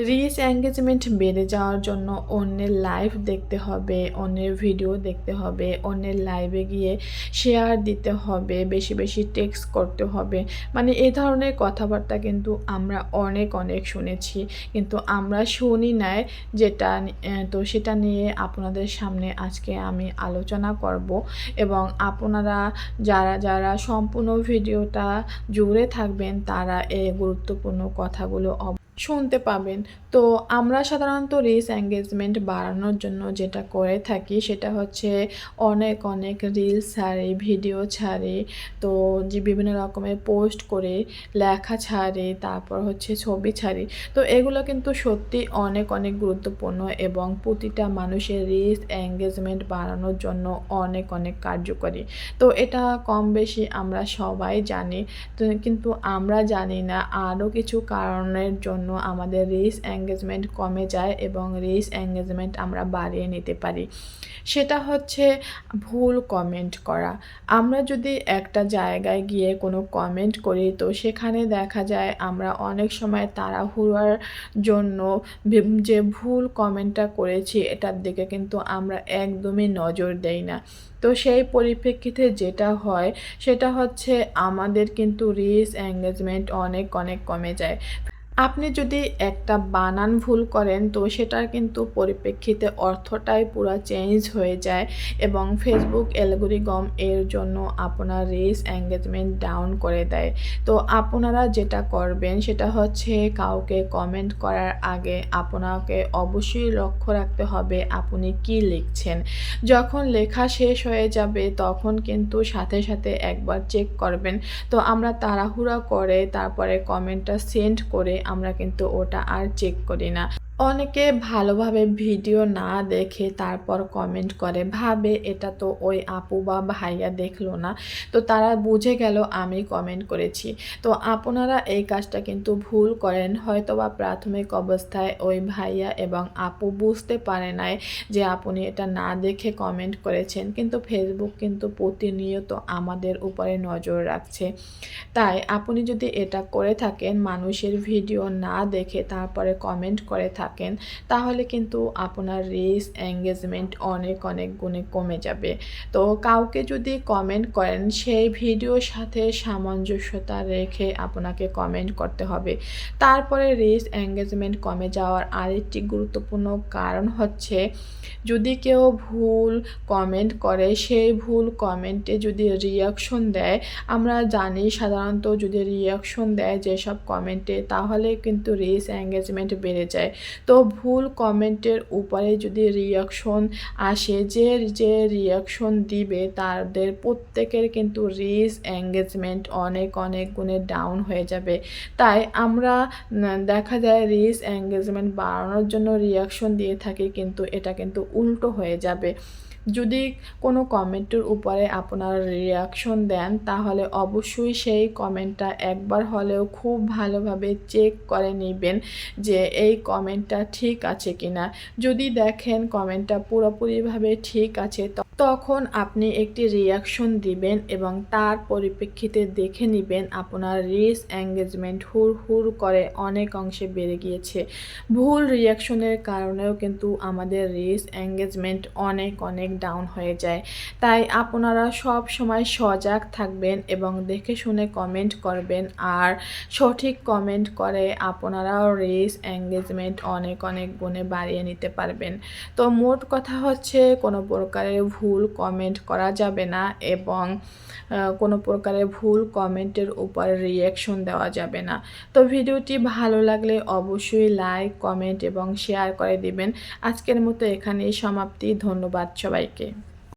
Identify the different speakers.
Speaker 1: Reach engagement বেড়ে যাওয়ার জন্য অন্যের লাইভ দেখতে হবে, অন্যের ভিডিও দেখতে হবে, অন্যের লাইভে গিয়ে শেয়ার দিতে হবে, বেশি বেশি টেক্সট করতে হবে। মানে এ ধরনের কথাবার্তা কিন্তু আমরা অনেক অনেক শুনেছি, কিন্তু আমরা শুনি নাই যেটা তো সেটা নিয়ে আপনাদের সামনে আজকে আমি আলোচনা করব এবং আপনারা যারা যারা সম্পূর্ণ ভিডিওটা জুড়ে থাকবেন তারা এই গুরুত্বপূর্ণ কথাগুলো শুনতে পাবেন। তো আমরা সাধারণত রিচ এঙ্গেজমেন্ট বাড়ানোর জন্য যেটা করে থাকি সেটা হচ্ছে অনেক অনেক রিলস ছাড়ি, ভিডিও ছাড়ি, তো যে বিভিন্ন রকমের পোস্ট করে, লেখা ছাড়ি, তারপর হচ্ছে ছবি ছাড়ি। তো এগুলো কিন্তু সত্যি অনেক অনেক গুরুত্বপূর্ণ এবং প্রতিটা মানুষের রিচ এঙ্গেজমেন্ট বাড়ানোর জন্য অনেক অনেক কার্যকরী। তো এটা কম বেশি আমরা সবাই জানি, তো কিন্তু আমরা জানি না আরও কিছু কারণের জন্য আমাদের রিচ এঙ্গেজমেন্ট কমে যায় এবং রিচ এঙ্গেজমেন্ট আমরা বাড়িয়ে নিতে পারি। সেটা হচ্ছে ভুল কমেন্ট করা। আমরা যদি একটা জায়গায় গিয়ে কোনো কমেন্ট করি তো সেখানে দেখা যায় আমরা অনেক সময় তাড়াহুড়োর জন্য যে ভুল কমেন্টটা করেছি এটার দিকে কিন্তু আমরা একদমই নজর দেই না। তো সেই পরিপ্রেক্ষিতে যেটা হয় সেটা হচ্ছে আমাদের কিন্তু রিচ এঙ্গেজমেন্ট অনেক অনেক কমে যায়। আপনি যদি একটা বানান ভুল করেন তো সেটার কিন্তু পরিপ্রেক্ষিতে অর্থটাই পুরা চেঞ্জ হয়ে যায় এবং ফেসবুক অ্যালগরিদম এর জন্য আপনার রিচ এঙ্গেজমেন্ট ডাউন করে দেয়। তো আপনারা যেটা করবেন সেটা হচ্ছে কাউকে কমেন্ট করার আগে আপনাকে অবশ্যই লক্ষ্য রাখতে হবে আপনি কি লিখছেন। যখন লেখা শেষ হয়ে যাবে তখন কিন্তু সাথে সাথে একবার চেক করবেন। তো আমরা তাড়াহুড়া করে তারপরে কমেন্টটা সেন্ড করে আমরা কিন্তু ওটা আর চেক করি না। অনেকে ভালোভাবে ভিডিও না দেখে তারপর কমেন্ট করে, ভাবে এটা তো ওই আপু বা ভাইয়া দেখলো না, তো তারা বুঝে গেল আমি কমেন্ট করেছি। তো আপনারা এই কাজটা কিন্তু ভুল করেন। হয়তোবা প্রাথমিক অবস্থায় ওই ভাইয়া এবং আপু বুঝতে পারে নাই যে আপনি এটা না দেখে কমেন্ট করেছেন, কিন্তু ফেসবুক কিন্তু প্রতিনিয়ত আমাদের উপরে নজর রাখছে। তাই আপনি যদি এটা করে থাকেন, মানুষের ভিডিও না দেখে তারপরে কমেন্ট করে থাকেন, তাহলে কিন্তু আপনার রিচ এঙ্গেজমেন্ট অনেক অনেক গুণে কমে যাবে। তো কাউকে যদি কমেন্ট করেন সেই ভিডিওর সাথে সামঞ্জস্যতা রেখে আপনাকে কমেন্ট করতে হবে। তারপরে রিচ এঙ্গেজমেন্ট কমে যাওয়ার আরেকটি গুরুত্বপূর্ণ কারণ হচ্ছে যদি কেউ ভুল কমেন্ট করে সেই ভুল কমেন্টে যদি রিয়াকশন দেয়, আমরা জানি সাধারণত যদি রিয়াকশন দেয় যেসব কমেন্টে তাহলে কিন্তু রিচ এঙ্গেজমেন্ট বেড়ে যায়। তো ভুল কমেন্টের উপরে যদি রিয়াকশন আসে, যে যে রিয়াকশন দিবে তাদের প্রত্যেকের কিন্তু রিচ এঙ্গেজমেন্ট অনেক অনেক গুণে ডাউন হয়ে যাবে। তাই আমরা দেখা যায় রিচ এঙ্গেজমেন্ট বাড়ানোর জন্য রিয়াকশন দিয়ে থাকি, কিন্তু এটা কিন্তু উল্টো হয়ে যাবে। যদি কোনো কমেন্টের উপরে আপনারা রিয়াকশন দেন তাহলে অবশ্যই সেই কমেন্টটা একবার হলেও খুব ভালোভাবে চেক করে নেবেন যে এই কমেন্টটা ঠিক আছে কিনা। যদি দেখেন কমেন্টটা পুরোপুরিভাবে ঠিক আছে তখন আপনি একটি রিয়াকশন দিবেন এবং তার পরিপ্রেক্ষিতে দেখে নেবেন আপনার রিচ এঙ্গেজমেন্ট হুড় হুড় করে অনেক অংশে বেড়ে গিয়েছে। ভুল রিয়াকশনের কারণেও কিন্তু আমাদের রিচ এঙ্গেজমেন্ট অনেক অনেক ডাউন হয়ে যায়। তাই আপনারা সব সময় সজাগ থাকবেন এবং দেখে শুনে কমেন্ট করবেন, আর সঠিক কমেন্ট করে আপনারাও রিচ এঙ্গেজমেন্ট অনেক অনেক গুণে বাড়িয়ে নিতে পারবেন। তো মোট কথা হচ্ছে কোনো প্রকারের ভুল কমেন্ট করা যাবে না এবং কোনো প্রকারের ভুল কমেন্টের উপর রিয়াকশন দেওয়া যাবে না। তো ভিডিওটি ভালো লাগলে অবশ্যই লাইক, কমেন্ট এবং শেয়ার করে দিবেন। আজকের মতো এখানেই সমাপ্তি। ধন্যবাদ সবাইকে।